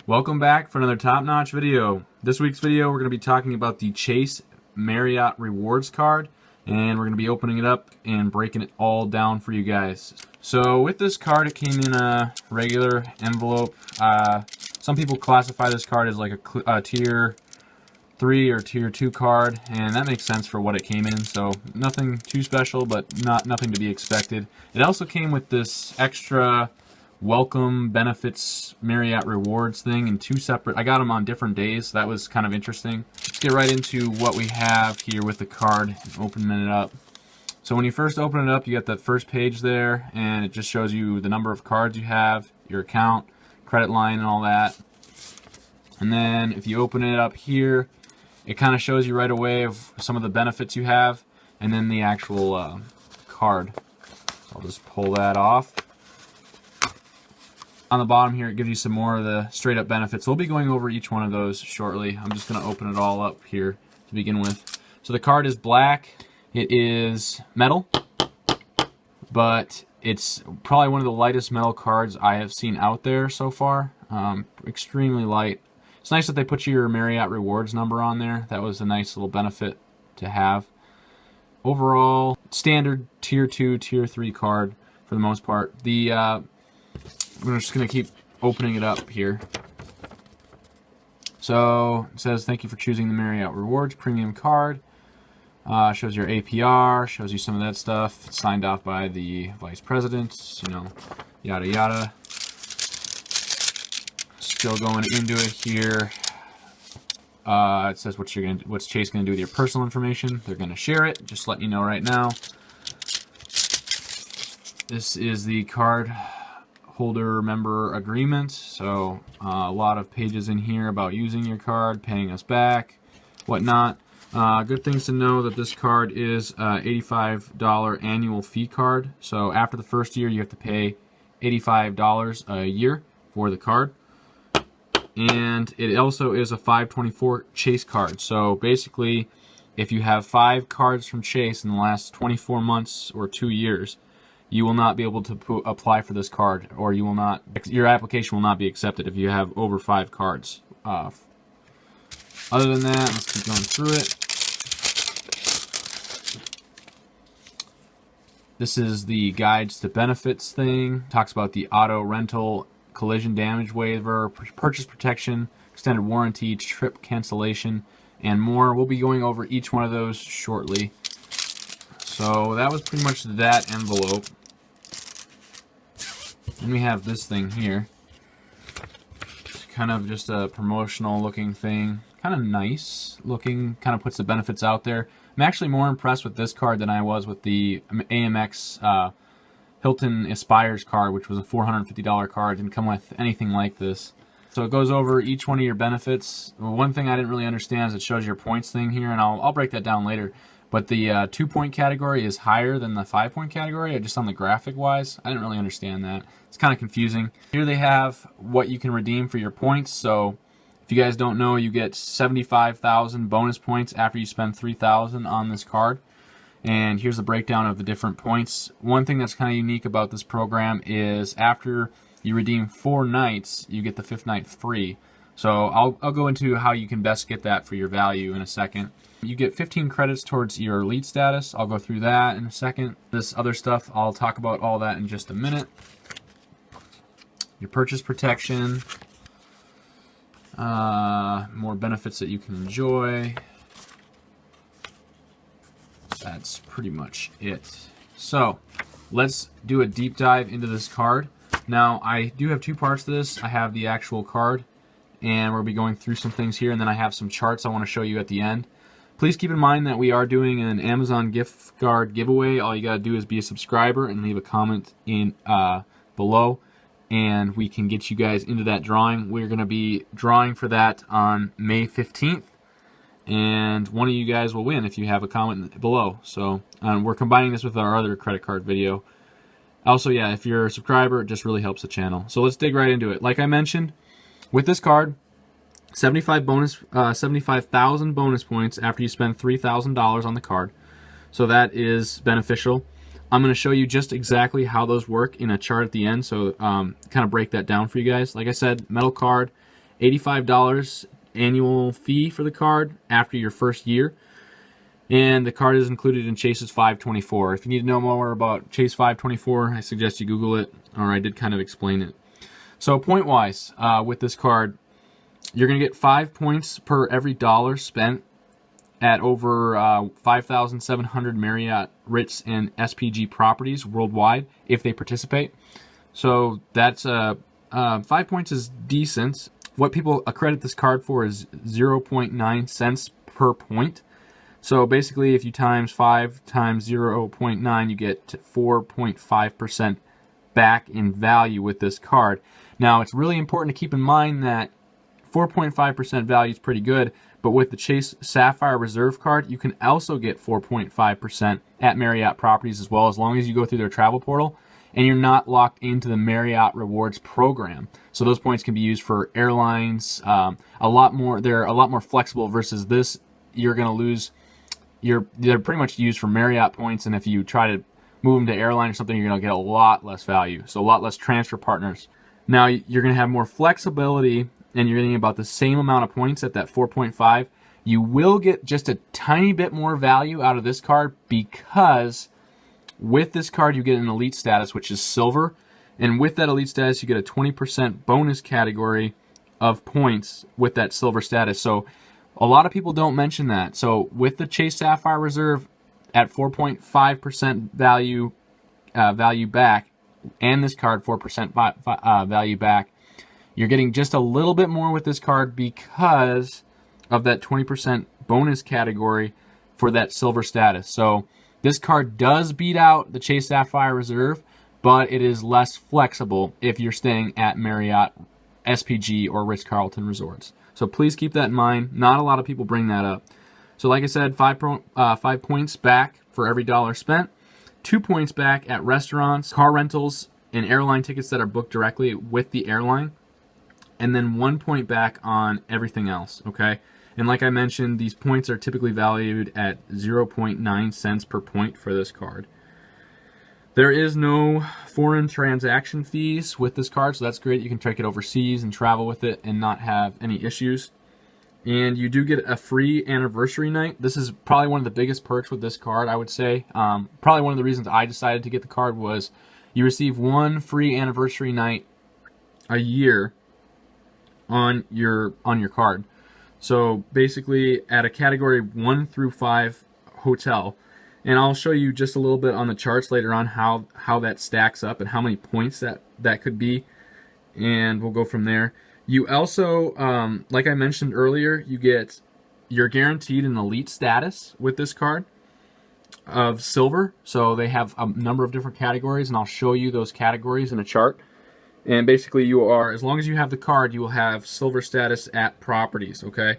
Welcome back for another top-notch video. This week's video we're going to be talking about the Chase Marriott Rewards Card, and we're going to be opening it up and breaking it all down for you guys. So with this card, it came in a regular envelope. Some people classify this card as like a tier 3 or tier 2 card, and that makes sense for what it came in. So nothing too special, but nothing to be expected. It also came with this extra welcome benefits Marriott Rewards thing in two separate. I got them on different days. So that was kind of interesting. Let's get right into what we have here with the card, opening it up. So when you first open it up, you get that first page there, and it just shows you the number of cards you have, your account, credit line, and all that. And then if you open it up here, it kind of shows you right away of some of the benefits you have, and then the actual card. I'll just pull that off. On the bottom here, it gives you some more of the straight up benefits. We'll be going over each one of those shortly. I'm just going to open it all up here to begin with. So the card is black. It is metal, but it's probably one of the lightest metal cards I have seen out there so far. Extremely light. It's nice that they put your Marriott Rewards number on there. That was a nice little benefit to have. Overall, standard tier 2, tier 3 card for the most part. We're just going to keep opening it up here. So it says, thank you for choosing the Marriott Rewards Premium Card. Shows your APR, shows you some of that stuff. It's signed off by the Vice President, you know, yada yada. Still going into it here. It says what's Chase going to do with your personal information. They're going to share it, just letting you know right now. This is the card holder member agreement, so a lot of pages in here about using your card, paying us back, whatnot. Good things to know that this card is $85 annual fee card, so after the first year you have to pay $85 a year for the card. And it also is a 524 Chase card, so basically if you have 5 cards from Chase in the last 24 months or 2 years, you will not be able to apply for this card, or your application will not be accepted if you have over 5 cards. Other than that, let's keep going through it. This is the guides to benefits thing. Talks about the auto rental, collision damage waiver, purchase protection, extended warranty, trip cancellation, and more. We'll be going over each one of those shortly. So that was pretty much that envelope. Then we have this thing here. It's kind of just a promotional looking thing. Kind of nice looking, kind of puts the benefits out there. I'm actually more impressed with this card than I was with the AMX Hilton Aspires card, which was a $450 card. Didn't come with anything like this. So it goes over each one of your benefits. One thing I didn't really understand is it shows your points thing here, and I'll break that down later. But the 2-point category is higher than the 5-point category, just on the graphic wise. I didn't really understand that. It's kind of confusing. Here they have what you can redeem for your points. So if you guys don't know, you get 75,000 bonus points after you spend 3,000 on this card. And here's the breakdown of the different points. One thing that's kind of unique about this program is after you redeem 4 nights, you get the 5th night free. So I'll go into how you can best get that for your value in a second. You get 15 credits towards your elite status. I'll go through that in a second. This other stuff, I'll talk about all that in just a minute. Your purchase protection. More benefits that you can enjoy. That's pretty much it. So let's do a deep dive into this card. Now I do have 2 parts to this. I have the actual card, and we'll be going through some things here, and then I have some charts I want to show you at the end. Please keep in mind that we are doing an Amazon gift card giveaway. All you got to do is be a subscriber and leave a comment in below, and we can get you guys into that drawing. We're going to be drawing for that on May 15th, and one of you guys will win if you have a comment below. So we're combining this with our other credit card video. Also, yeah, if you're a subscriber, it just really helps the channel. So let's dig right into it. Like I mentioned, with this card, 75,000 bonus points after you spend $3,000 on the card. So that is beneficial. I'm going to show you just exactly how those work in a chart at the end, so kind of break that down for you guys. Like I said, metal card, $85 annual fee for the card after your first year. And the card is included in Chase's 524. If you need to know more about Chase 524, I suggest you Google it, or I did kind of explain it. So point-wise, with this card, you're going to get 5 points per every dollar spent at over 5,700 Marriott, Ritz, and SPG properties worldwide if they participate. So that's 5 points is decent. What people accredit this card for is 0.9 cents per point. So basically, if you times 5 times 0.9, you get 4.5% back in value with this card. Now, it's really important to keep in mind that 4.5% value is pretty good, but with the Chase Sapphire Reserve card, you can also get 4.5% at Marriott properties as well, as long as you go through their travel portal and you're not locked into the Marriott Rewards program. So those points can be used for airlines. They're a lot more flexible versus this. You're going to lose. They're pretty much used for Marriott points, and if you try to move them to airline or something, you're going to get a lot less value. So a lot less transfer partners. Now you're going to have more flexibility, and you're getting about the same amount of points at that 4.5. You will get just a tiny bit more value out of this card because with this card you get an elite status, which is silver, and with that elite status you get a 20% bonus category of points with that silver status. So a lot of people don't mention that. So with the Chase Sapphire Reserve at 4.5% value back, and this card 4% value back, you're getting just a little bit more with this card because of that 20% bonus category for that silver status. So this card does beat out the Chase Sapphire Reserve, but it is less flexible if you're staying at Marriott, SPG, or Ritz-Carlton resorts. So please keep that in mind. Not a lot of people bring that up. So like I said, 5 points back for every dollar spent, 2 points back at restaurants, car rentals, and airline tickets that are booked directly with the airline, and then 1 point back on everything else, okay? And like I mentioned, these points are typically valued at 0.9 cents per point for this card. There is no foreign transaction fees with this card, so that's great. You can take it overseas and travel with it and not have any issues. And you do get a free anniversary night. This is probably one of the biggest perks with this card, I would say. Probably one of the reasons I decided to get the card was you receive one free anniversary night a year on your card. So basically at a category 1 through 5 hotel, and I'll show you just a little bit on the charts later on how that stacks up and how many points that could be, and we'll go from there. You also, like I mentioned earlier, you're guaranteed an elite status with this card of silver. So they have a number of different categories, and I'll show you those categories in a chart. And basically you are, as long as you have the card, you will have silver status at properties, okay?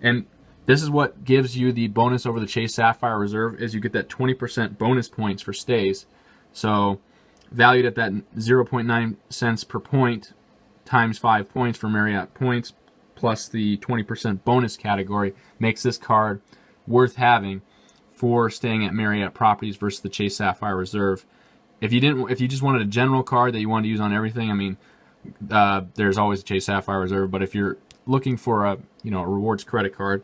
And this is what gives you the bonus over the Chase Sapphire Reserve, is you get that 20% bonus points for stays. So valued at that 0.9 cents per point times 5 points for Marriott points plus the 20% bonus category makes this card worth having for staying at Marriott properties versus the Chase Sapphire Reserve. If you just wanted a general card that you wanted to use on everything, I mean, there's always a Chase Sapphire Reserve. But if you're looking for a rewards credit card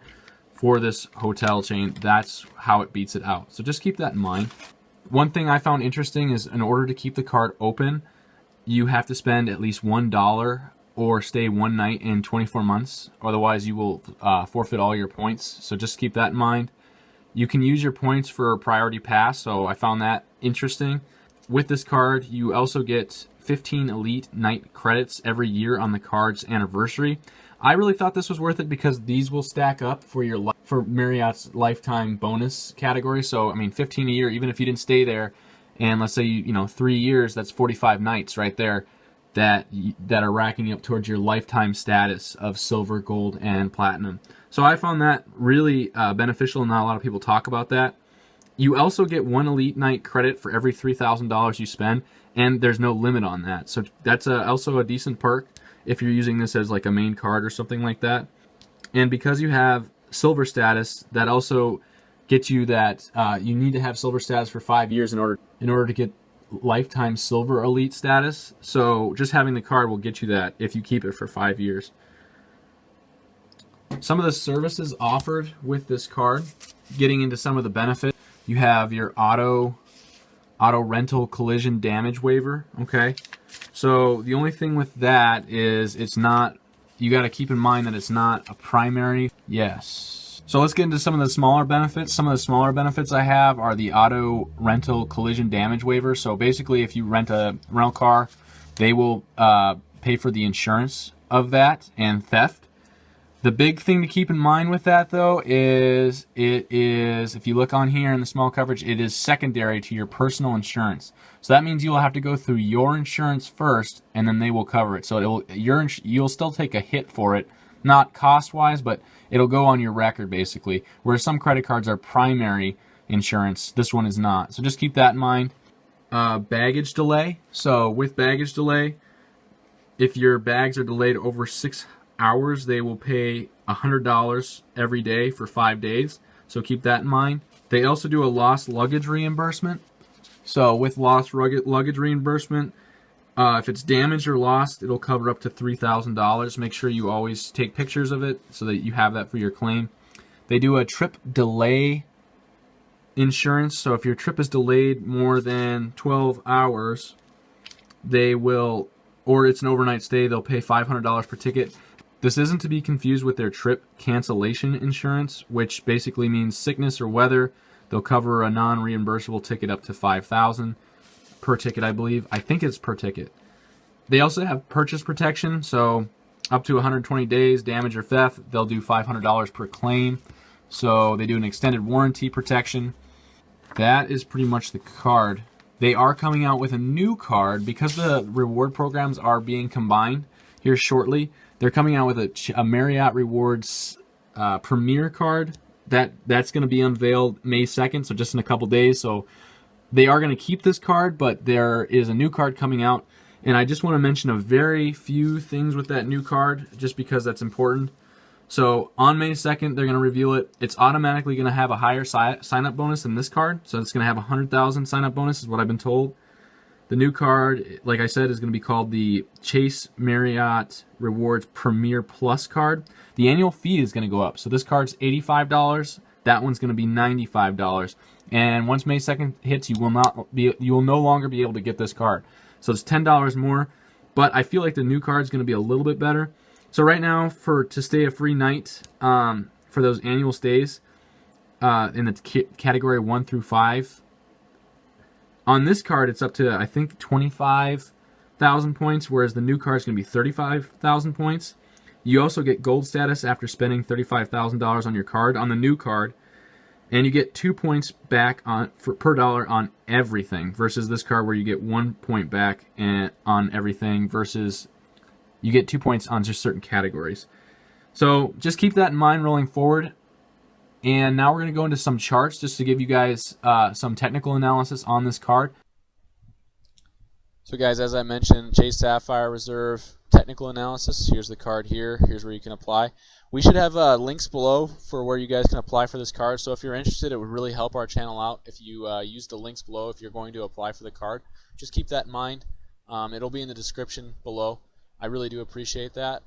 for this hotel chain, that's how it beats it out. So just keep that in mind. One thing I found interesting is in order to keep the card open, you have to spend at least $1 or stay 1 night in 24 months. Otherwise, you will forfeit all your points. So just keep that in mind. You can use your points for Priority Pass, so I found that interesting. With this card, you also get 15 Elite Night credits every year on the card's anniversary. I really thought this was worth it because these will stack up for Marriott's lifetime bonus category. So, I mean, 15 a year, even if you didn't stay there, and let's say 3 years, that's 45 nights right there that are racking up towards your lifetime status of silver, gold, and platinum. So I found that really beneficial, and not a lot of people talk about that. You also get 1 Elite Night credit for every $3,000 you spend, and there's no limit on that. So that's also a decent perk if you're using this as like a main card or something like that. And because you have silver status, that also gets you that you need to have silver status for 5 years in order to get lifetime silver elite status. So just having the card will get you that if you keep it for 5 years. Some of the services offered with this card, getting into some of the benefits, you have your auto rental collision damage waiver, okay? So the only thing with that is it's not, you got to keep in mind that it's not a primary. Yes. So let's get into some of the smaller benefits. Some of the smaller benefits I have are the auto rental collision damage waiver. So basically, if you rent a rental car, they will pay for the insurance of that and theft. The big thing to keep in mind with that, though, is it is, if you look on here in the small coverage, it is secondary to your personal insurance. So that means you'll have to go through your insurance first, and then they will cover it. So you'll still take a hit for it, not cost-wise, but it'll go on your record, basically. Whereas some credit cards are primary insurance, this one is not. So just keep that in mind. Baggage delay. So with baggage delay, if your bags are delayed over 6 hours, they will pay $100 every day for 5 days. So keep that in mind. They also do a lost luggage reimbursement. So with lost luggage reimbursement, if it's damaged or lost, it'll cover up to $3,000. Make sure you always take pictures of it so that you have that for your claim. They do a trip delay insurance. So if your trip is delayed more than 12 hours, they will, or it's an overnight stay, they'll pay $500 per ticket. This isn't to be confused with their trip cancellation insurance, which basically means sickness or weather. They'll cover a non-reimbursable ticket up to $5,000 per ticket, I believe. I think it's per ticket. They also have purchase protection, so up to 120 days, damage or theft, they'll do $500 per claim. So they do an extended warranty protection. That is pretty much the card. They are coming out with a new card because the reward programs are being combined here shortly. They're coming out with a Marriott Rewards Premier card. That's going to be unveiled May 2nd, so just in a couple days. So they are going to keep this card, but there is a new card coming out. And I just want to mention a very few things with that new card, just because that's important. So on May 2nd, they're going to reveal it. It's automatically going to have a higher sign-up bonus than this card. So it's going to have 100,000 sign-up bonus is what I've been told. The new card, like I said, is going to be called the Chase Marriott Rewards Premier Plus card. The annual fee is going to go up. So this card's $85. That one's going to be $95. And once May 2nd hits, you will no longer be able to get this card. So it's $10 more. But I feel like the new card is going to be a little bit better. So right now, to stay a free night for those annual stays in the category 1 through 5. On this card, it's up to, I think, 25,000 points, whereas the new card is going to be 35,000 points. You also get gold status after spending $35,000 on your card on the new card, and you get 2 points back per dollar on everything, versus this card where you get 1 point back on everything, versus you get 2 points on just certain categories. So just keep that in mind rolling forward. And now we're going to go into some charts just to give you guys some technical analysis on this card. So guys, as I mentioned, Chase Sapphire Reserve technical analysis. Here's the card here. Here's where you can apply. We should have links below for where you guys can apply for this card. So if you're interested, it would really help our channel out if you use the links below if you're going to apply for the card. Just keep that in mind. It'll be in the description below. I really do appreciate that.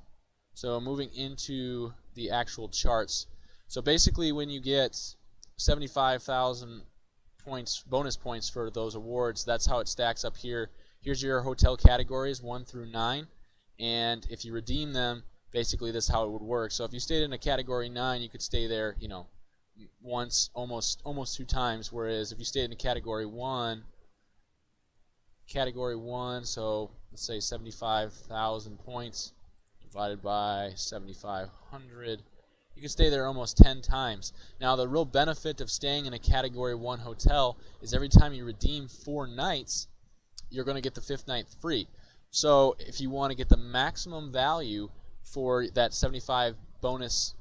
So moving into the actual charts. So basically, when you get 75,000 points, bonus points for those awards, that's how it stacks up here. Here's your hotel categories 1 through 9, and if you redeem them, basically this is how it would work. So if you stayed in a category 9, you could stay there, you know, once, almost 2 times. Whereas if you stayed in a category 1, so let's say 75,000 points divided by 7,500. You can stay there almost 10 times. Now, the real benefit of staying in a Category 1 hotel is every time you redeem 4 nights, you're going to get the 5th night free. So if you want to get the maximum value for that 75 bonus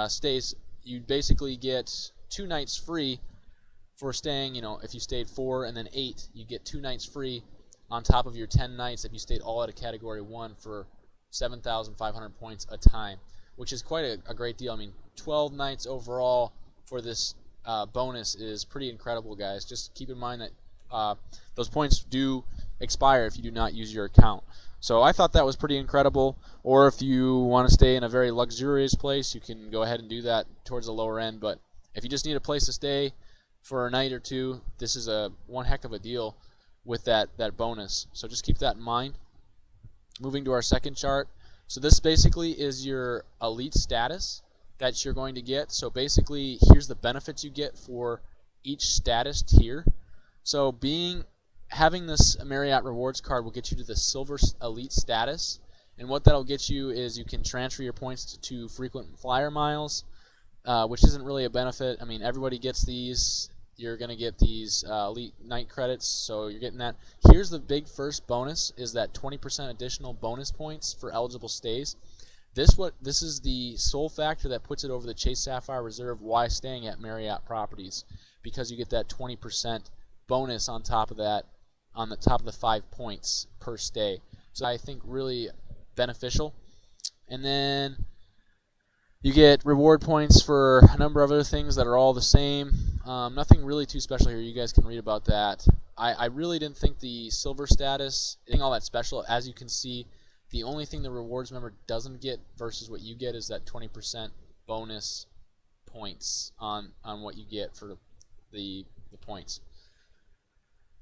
stays, you basically get 2 nights free for staying, you know, if you stayed 4 and then 8, you get 2 nights free on top of your 10 nights if you stayed all at a Category 1 for 7,500 points a time, which is quite a great deal. I mean, 12 nights overall for this bonus is pretty incredible, guys. Just keep in mind that those points do expire if you do not use your account. So I thought that was pretty incredible. Or if you want to stay in a very luxurious place, you can go ahead and do that towards the lower end. But if you just need a place to stay for a night or two, this is one heck of a deal with that bonus. So just keep that in mind. Moving to our second chart. So this basically is your elite status that you're going to get. So basically, here's the benefits you get for each status tier. So having this Marriott Rewards card will get you to the Silver Elite status, and what that'll get you is you can transfer your points to frequent flyer miles, which isn't really a benefit. I mean, everybody gets these. You're going to get these elite night credits, so you're getting that. Here's the big first bonus, is that 20% additional bonus points for eligible stays. This is the sole factor that puts it over the Chase Sapphire Reserve while staying at Marriott properties, because you get that 20% bonus on top of that, on the top of the 5 points per stay. So I think really beneficial. And then you get reward points for a number of other things that are all the same. Nothing really too special here. You guys can read about that. I really didn't think the silver status, anything all that special. As you can see, the only thing the rewards member doesn't get versus what you get is that 20% bonus points on what you get for the points.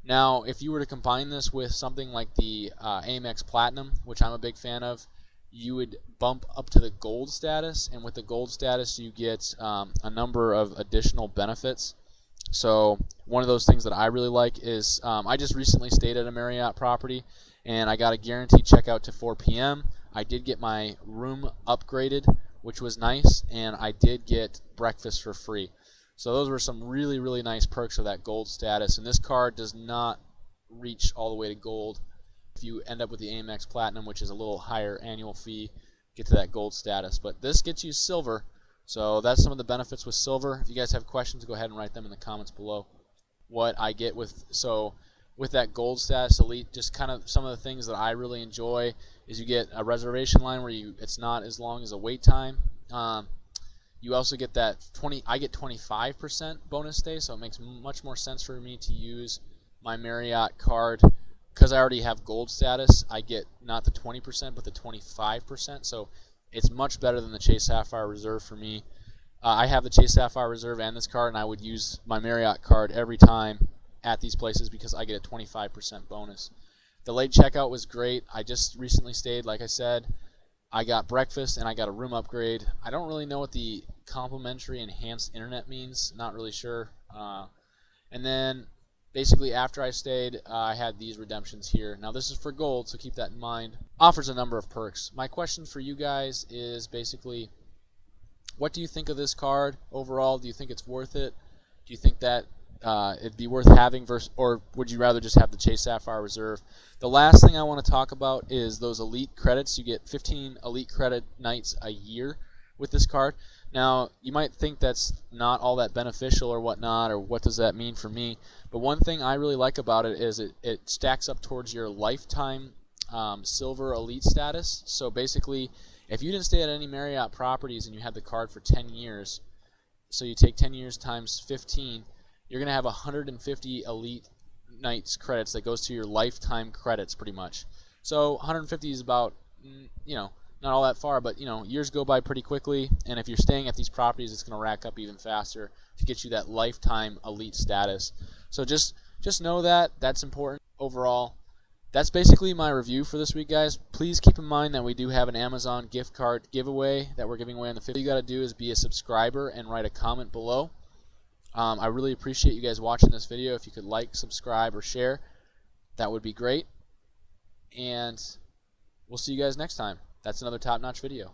Now, if you were to combine this with something like the Amex Platinum, which I'm a big fan of, you would bump up to the gold status, and with the gold status you get a number of additional benefits. So one of those things that I really like is I just recently stayed at a Marriott property, and I got a guaranteed checkout to 4 p.m. I did get my room upgraded, which was nice, and I did get breakfast for free. So those were some really, really nice perks of that gold status, and this card does not reach all the way to gold. If you end up with the Amex Platinum, which is a little higher annual fee, get to that gold status. But this gets you silver, so that's some of the benefits with silver. If you guys have questions, go ahead and write them in the comments below. What I get with that gold status elite, just kind of some of the things that I really enjoy is you get a reservation line where it's not as long as a wait time. You also get that I get 25% bonus stay, so it makes much more sense for me to use my Marriott card. Because I already have gold status, I get not the 20% but the 25%, so it's much better than the Chase Sapphire Reserve for me. I have the Chase Sapphire Reserve and this card, and I would use my Marriott card every time at these places because I get a 25% bonus. The late checkout was great. I just recently stayed, like I said. I got breakfast and I got a room upgrade. I don't really know what the complimentary enhanced internet means, not really sure. And then basically after I stayed, I had these redemptions here. Now this is for gold, so keep that in mind. Offers a number of perks. My question for you guys is basically, what do you think of this card overall? Do you think it's worth it? Do you think that it'd be worth having, or would you rather just have the Chase Sapphire Reserve? The last thing I want to talk about is those elite credits. You get 15 elite credit nights a year with this card. Now, you might think that's not all that beneficial or whatnot, or what does that mean for me? But one thing I really like about it is it stacks up towards your lifetime silver elite status. So basically, if you didn't stay at any Marriott properties and you had the card for 10 years, so you take 10 years times 15, you're going to have 150 elite nights credits that goes to your lifetime credits pretty much. So 150 is about, not all that far, but years go by pretty quickly, and if you're staying at these properties, it's going to rack up even faster to get you that lifetime elite status. So just know that that's important overall. That's basically my review for this week, guys. Please keep in mind that we do have an Amazon gift card giveaway that we're giving away on the 5th. All you got to do is be a subscriber and write a comment below. I really appreciate you guys watching this video. If you could like, subscribe, or share, that would be great. And we'll see you guys next time. That's another top-notch video.